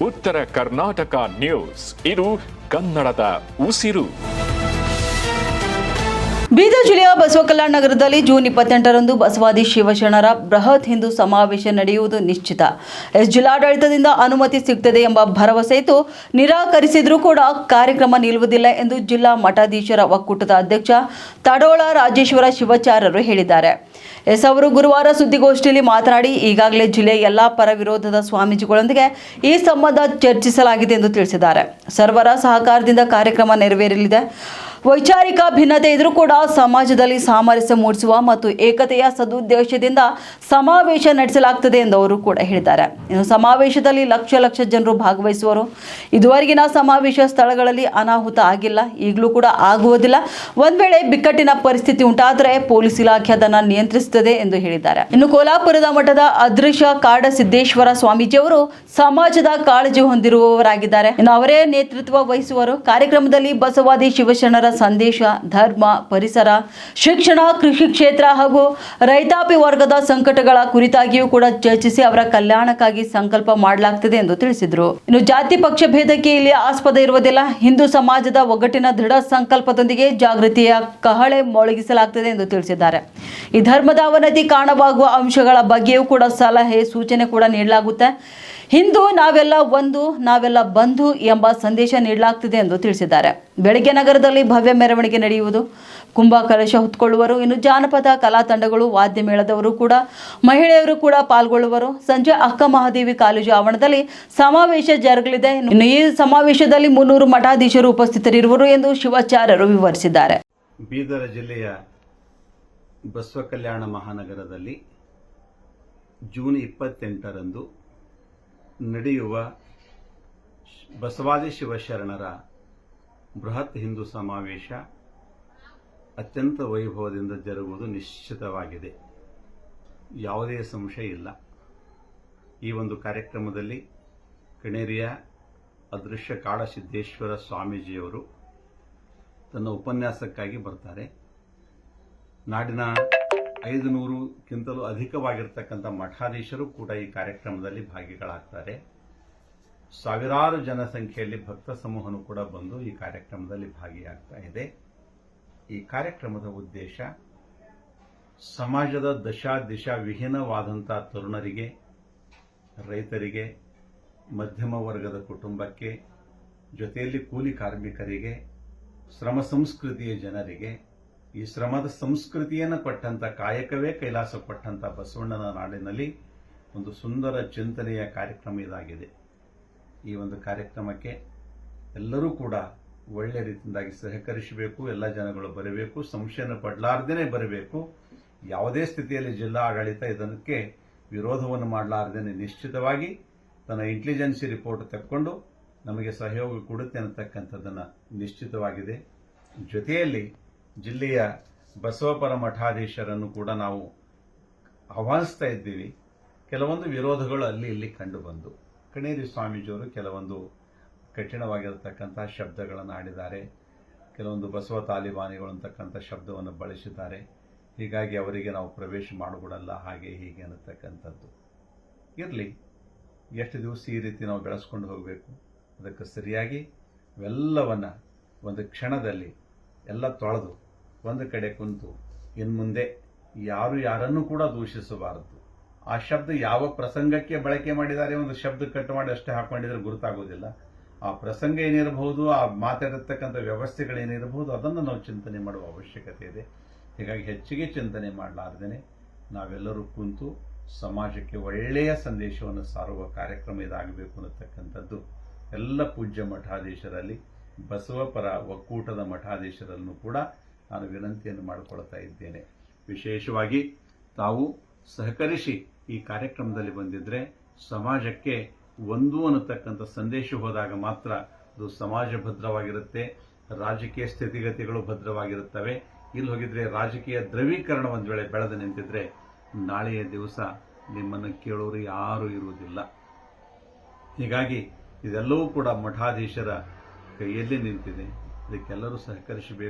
ಉತ್ತರ ಕರ್ನಾಟಕ ನ್ಯೂಸ್, ಇದು ಕನ್ನಡದ ಉಸಿರು. ಬೀದರ್ ಜಿಲ್ಲೆಯ ಬಸವಕಲ್ಯಾಣ ನಗರದಲ್ಲಿ ಜೂನ್ 28ರಂದು ಬಸವಾದಿ ಶಿವಶರಣರ ಬೃಹತ್ ಹಿಂದೂ ಸಮಾವೇಶ ನಡೆಯುವುದು ನಿಶ್ಚಿತ. ಜಿಲ್ಲಾಡಳಿತದಿಂದ ಅನುಮತಿ ಸಿಗುತ್ತದೆ ಎಂಬ ಭರವಸೆ ಇದ್ದು ನಿರಾಕರಿಸಿದರೂ ಕೂಡ ಕಾರ್ಯಕ್ರಮ ನಿಲ್ಲುವುದಿಲ್ಲ ಎಂದು ಜಿಲ್ಲಾ ಮಠಾಧೀಶರ ಒಕ್ಕೂಟದ ಅಧ್ಯಕ್ಷ ತಡೋಳ ರಾಜೇಶ್ವರ ಶಿವಾಚಾರ್ಯರು ಹೇಳಿದ್ದಾರೆ. ಅವರು ಗುರುವಾರ ಸುದ್ದಿಗೋಷ್ಠಿಯಲ್ಲಿ ಮಾತನಾಡಿ, ಈಗಾಗಲೇ ಜಿಲ್ಲೆಯ ಎಲ್ಲಾ ಪರ ವಿರೋಧದ ಸ್ವಾಮೀಜಿಗಳೊಂದಿಗೆ ಈ ಸಂಬಂಧ ಚರ್ಚಿಸಲಾಗಿದೆ ಎಂದು ತಿಳಿಸಿದ್ದಾರೆ. ಸರ್ವರ ಸಹಕಾರದಿಂದ ಕಾರ್ಯಕ್ರಮ ನೆರವೇರಲಿದೆ. ವೈಚಾರಿಕ ಭಿನ್ನತೆ ಇದ್ರೂ ಕೂಡ ಸಮಾಜದಲ್ಲಿ ಸಾಮರಸ್ಯ ಮೂಡಿಸುವ ಮತ್ತು ಏಕತೆಯ ಸದುದ್ದೇಶದಿಂದ ಸಮಾವೇಶ ನಡೆಸಲಾಗುತ್ತದೆ ಎಂದು ಅವರು ಕೂಡ ಹೇಳಿದ್ದಾರೆ. ಇನ್ನು ಸಮಾವೇಶದಲ್ಲಿ ಲಕ್ಷ ಜನರು ಭಾಗವಹಿಸುವರು. ಇದುವರೆಗಿನ ಸಮಾವೇಶ ಸ್ಥಳಗಳಲ್ಲಿ ಅನಾಹುತ ಆಗಿಲ್ಲ, ಈಗಲೂ ಕೂಡ ಆಗುವುದಿಲ್ಲ. ಒಂದ್ ವೇಳೆ ಬಿಕ್ಕಟ್ಟಿನ ಪರಿಸ್ಥಿತಿ ಉಂಟಾದರೆ ಪೊಲೀಸ್ ಇಲಾಖೆ ಅದನ್ನು ನಿಯಂತ್ರಿಸುತ್ತದೆ ಎಂದು ಹೇಳಿದ್ದಾರೆ. ಇನ್ನು ಕೋಲಾಪುರದ ಮಠದ ಅದೃಶ್ಯ ಕಾಡಸಿದ್ದೇಶ್ವರ ಸ್ವಾಮೀಜಿಯವರು ಸಮಾಜದ ಕಾಳಜಿ ಹೊಂದಿರುವವರಾಗಿದ್ದಾರೆ. ಇನ್ನು ಅವರೇ ನೇತೃತ್ವ ವಹಿಸುವರು. ಕಾರ್ಯಕ್ರಮದಲ್ಲಿ ಬಸವಾದಿ ಶಿವಶರಣರ ಸಂದೇಶ, ಧರ್ಮ, ಪರಿಸರ, ಶಿಕ್ಷಣ, ಕೃಷಿ ಕ್ಷೇತ್ರ ಹಾಗೂ ರೈತಾಪಿ ವರ್ಗದ ಸಂಕಟಗಳ ಕುರಿತಾಗಿಯೂ ಕೂಡ ಚರ್ಚಿಸಿ ಅವರ ಕಲ್ಯಾಣಕ್ಕಾಗಿ ಸಂಕಲ್ಪ ಮಾಡಲಾಗುತ್ತದೆ ಎಂದು ತಿಳಿಸಿದರು. ಇನ್ನು ಜಾತಿ ಪಕ್ಷ ಭೇದಕ್ಕೆ ಇಲ್ಲಿ ಆಸ್ಪದ ಇರುವುದಿಲ್ಲ. ಹಿಂದೂ ಸಮಾಜದ ಒಗ್ಗಟ್ಟಿನ ದೃಢ ಸಂಕಲ್ಪದೊಂದಿಗೆ ಜಾಗೃತಿಯ ಕಹಳೆ ಮೊಳಗಿಸಲಾಗುತ್ತದೆ ಎಂದು ತಿಳಿಸಿದ್ದಾರೆ. ಈ ಧರ್ಮದ ಅವನತಿ ಕಾರಣವಾಗುವ ಅಂಶಗಳ ಬಗ್ಗೆಯೂ ಕೂಡ ಸಲಹೆ, ಸೂಚನೆ ಕೂಡ ನೀಡಲಾಗುತ್ತೆ. ಹಿಂದೂ ನಾವೆಲ್ಲ ಒಂದು, ನಾವೆಲ್ಲ ಬಂಧು ಎಂಬ ಸಂದೇಶ ನೀಡಲಾಗುತ್ತದೆ ಎಂದು ತಿಳಿಸಿದ್ದಾರೆ. ಬೆಳಗ್ಗೆ ನಗರದಲ್ಲಿ ಭವ್ಯ ಮೆರವಣಿಗೆ ನಡೆಯುವುದು, ಕುಂಭ ಕಲಶ ಹೊತ್ತುಕೊಳ್ಳುವರು. ಇನ್ನು ಜಾನಪದ ಕಲಾ ತಂಡಗಳು, ವಾದ್ಯ ಮೇಳದವರು ಕೂಡ, ಮಹಿಳೆಯರು ಕೂಡ ಪಾಲ್ಗೊಳ್ಳುವರು. ಸಂಜೆ ಅಕ್ಕ ಮಹಾದೇವಿ ಕಾಲೇಜು ಆವರಣದಲ್ಲಿ ಸಮಾವೇಶ ಜರುಗಲಿದೆ. ಇನ್ನು ಈ ಸಮಾವೇಶದಲ್ಲಿ 300 ಮಠಾಧೀಶರು ಉಪಸ್ಥಿತರಿರುವರು ಎಂದು ಶಿವಾಚಾರ್ಯರು ವಿವರಿಸಿದ್ದಾರೆ. ಬೀದರ್ ಜಿಲ್ಲೆಯ ಬಸವಕಲ್ಯಾಣ ಮಹಾನಗರದಲ್ಲಿ ಜೂನ್ 28ರಂದು ನಡೆಯುವ ಬಸವಾದಿ ಶಿವಶರಣರ ಬೃಹತ್ ಹಿಂದೂ ಸಮಾವೇಶ ಅತ್ಯಂತ ವೈಭವದಿಂದ ಜರುಗುವುದು ನಿಶ್ಚಿತವಾಗಿದೆ. ಯಾವುದೇ ಸಂಶಯ ಇಲ್ಲ. ಈ ಒಂದು ಕಾರ್ಯಕ್ರಮದಲ್ಲಿ ಕಣೇರಿಯ ಅದೃಶ್ಯ ಕಾಡಸಿದ್ದೇಶ್ವರ ಸ್ವಾಮೀಜಿಯವರು ತನ್ನ ಉಪನ್ಯಾಸಕ್ಕಾಗಿ ಬರ್ತಾರೆ. ನಾಡಿನ 500ಕ್ಕಿಂತಲೂ ಅಧಿಕವಾಗಿರ್ತಕ್ಕಂಥ ಮಠಾಧೀಶರು ಕೂಡ ಈ ಕಾರ್ಯಕ್ರಮದಲ್ಲಿ ಭಾಗಿಗಳಾಗ್ತಾರೆ. ಸಾವಿರಾರು ಜನಸಂಖ್ಯೆಯಲ್ಲಿ ಭಕ್ತ ಸಮೂಹನು ಕೂಡ ಬಂದು ಈ ಕಾರ್ಯಕ್ರಮದಲ್ಲಿ ಭಾಗಿಯಾಗ್ತಾ ಇದೆ. ಈ ಕಾರ್ಯಕ್ರಮದ ಉದ್ದೇಶ ಸಮಾಜದ ದಶಾ ದಿಶಾ ವಿಹೀನವಾದಂಥ ತರುಣರಿಗೆ, ರೈತರಿಗೆ, ಮಧ್ಯಮ ವರ್ಗದ ಕುಟುಂಬಕ್ಕೆ, ಜೊತೆಯಲ್ಲಿ ಕೂಲಿ ಕಾರ್ಮಿಕರಿಗೆ, ಶ್ರಮ ಸಂಸ್ಕೃತಿಯ ಜನರಿಗೆ, ಈ ಶ್ರಮದ ಸಂಸ್ಕೃತಿಯನ್ನು ಕೊಟ್ಟಂತ, ಕಾಯಕವೇ ಕೈಲಾಸ ಕೊಟ್ಟಂತ ಬಸವಣ್ಣನ ನಾಡಿನಲ್ಲಿ ಒಂದು ಸುಂದರ ಚಿಂತನೆಯ ಕಾರ್ಯಕ್ರಮ ಇದಾಗಿದೆ. ಈ ಒಂದು ಕಾರ್ಯಕ್ರಮಕ್ಕೆ ಎಲ್ಲರೂ ಕೂಡ ಒಳ್ಳೆ ರೀತಿಯಿಂದಾಗಿ ಸಹಕರಿಸಬೇಕು. ಎಲ್ಲ ಜನಗಳು ಬರಬೇಕು, ಸಂಶಯನ ಪಡಲಾರ್ದೇನೆ ಬರಬೇಕು. ಯಾವುದೇ ಸ್ಥಿತಿಯಲ್ಲಿ ಜಿಲ್ಲಾ ಆಡಳಿತ ಇದಕ್ಕೆ ವಿರೋಧವನ್ನು ಮಾಡಲಾರ್ದೇನೆ ನಿಶ್ಚಿತವಾಗಿ ತನ್ನ ಇಂಟೆಲಿಜೆನ್ಸಿ ರಿಪೋರ್ಟ್ ತೆಕ್ಕೊಂಡು ನಮಗೆ ಸಹಯೋಗ ಕೊಡುತ್ತೆ ಅನ್ನತಕ್ಕಂಥದ್ದನ್ನು ನಿಶ್ಚಿತವಾಗಿದೆ. ಜೊತೆಯಲ್ಲಿ ಜಿಲ್ಲೆಯ ಬಸವಪರ ಮಠಾಧೀಶರನ್ನು ಕೂಡ ನಾವು ಆಹ್ವಾನಿಸ್ತಾ ಇದ್ದೀವಿ. ಕೆಲವೊಂದು ವಿರೋಧಗಳು ಅಲ್ಲಿ ಇಲ್ಲಿ ಕಂಡು ಬಂದು, ಕಣೇರಿ ಸ್ವಾಮೀಜಿಯವರು ಕೆಲವೊಂದು ಕಠಿಣವಾಗಿರತಕ್ಕಂಥ ಶಬ್ದಗಳನ್ನು ಆಡಿದ್ದಾರೆ. ಕೆಲವೊಂದು ಬಸವ ತಾಲಿಬಾನಿಗಳು ಅಂತಕ್ಕಂಥ ಶಬ್ದವನ್ನು ಬಳಸಿದ್ದಾರೆ. ಹೀಗಾಗಿ ಅವರಿಗೆ ನಾವು ಪ್ರವೇಶ ಮಾಡಿಕೊಡಲ್ಲ, ಹಾಗೆ ಹೀಗೆ ಅನ್ನತಕ್ಕಂಥದ್ದು ಇರಲಿ. ಎಷ್ಟು ದಿವಸ ಈ ರೀತಿ ನಾವು ಬೆಳೆಸ್ಕೊಂಡು ಹೋಗಬೇಕು? ಅದಕ್ಕೆ ಸರಿಯಾಗಿ ಇವೆಲ್ಲವನ್ನು ಒಂದು ಕ್ಷಣದಲ್ಲಿ ಎಲ್ಲ ತೊಳೆದು ಒಂದು ಕಡೆ ಕುಂತು ಇನ್ನು ಮುಂದೆ ಯಾರು ಯಾರನ್ನೂ ಕೂಡ ದೂಷಿಸಬಾರದು. ಆ ಶಬ್ದ ಯಾವ ಪ್ರಸಂಗಕ್ಕೆ ಬಳಕೆ ಮಾಡಿದ್ದಾರೆ, ಒಂದು ಶಬ್ದ ಕಟ್ ಮಾಡಿ ಅಷ್ಟೇ ಹಾಕೊಂಡಿದ್ರೆ ಗುರುತಾಗೋದಿಲ್ಲ. ಆ ಪ್ರಸಂಗ ಏನಿರಬಹುದು, ಆ ಮಾತಾಡಿರ್ತಕ್ಕಂಥ ವ್ಯವಸ್ಥೆಗಳೇನಿರಬಹುದು, ಅದನ್ನು ನಾವು ಚಿಂತನೆ ಮಾಡುವ ಅವಶ್ಯಕತೆ ಇದೆ. ಹೀಗಾಗಿ ಹೆಚ್ಚಿಗೆ ಚಿಂತನೆ ಮಾಡಲಾರ್ದೇನೆ ನಾವೆಲ್ಲರೂ ಕುಂತು ಸಮಾಜಕ್ಕೆ ಒಳ್ಳೆಯ ಸಂದೇಶವನ್ನು ಸಾರುವ ಕಾರ್ಯಕ್ರಮ ಇದಾಗಬೇಕು ಅನ್ನತಕ್ಕಂಥದ್ದು ಎಲ್ಲ ಪೂಜ್ಯ ಮಠಾಧೀಶರಲ್ಲಿ, ಬಸವಪರ ಒಕ್ಕೂಟದ ಮಠಾಧೀಶರನ್ನು ಕೂಡ ನಾನು ವಿನಂತಿಯನ್ನು ಮಾಡಿಕೊಳ್ತಾ ಇದ್ದೇನೆ. ವಿಶೇಷವಾಗಿ ತಾವು ಸಹಕರಿಸಿ ಈ ಕಾರ್ಯಕ್ರಮದಲ್ಲಿ ಬಂದಿದ್ರೆ ಸಮಾಜಕ್ಕೆ ಒಂದು ಅನ್ನತಕ್ಕಂಥ ಸಂದೇಶ ಹೋದಾಗ ಮಾತ್ರ ಅದು ಸಮಾಜ ಭದ್ರವಾಗಿರುತ್ತೆ, ರಾಜಕೀಯ ಸ್ಥಿತಿಗತಿಗಳು ಭದ್ರವಾಗಿರುತ್ತವೆ. ಇಲ್ಲಿ ಹೋಗಿದ್ರೆ ರಾಜಕೀಯ ದ್ರವೀಕರಣ ಒಂದು ವೇಳೆ ಬೆಳೆದು ನಿಂತಿದ್ರೆ ನಾಳೆಯ ದಿವಸ ನಿಮ್ಮನ್ನು ಕೇಳೋರು ಯಾರೂ ಇರುವುದಿಲ್ಲ. ಹೀಗಾಗಿ ಇದೆಲ್ಲವೂ ಕೂಡ ಮಠಾಧೀಶರ ಕೈಯಲ್ಲಿ ನಿಂತಿದೆ. ಇದಕ್ಕೆಲ್ಲರೂ ಸಹಕರಿಸಬೇಕು.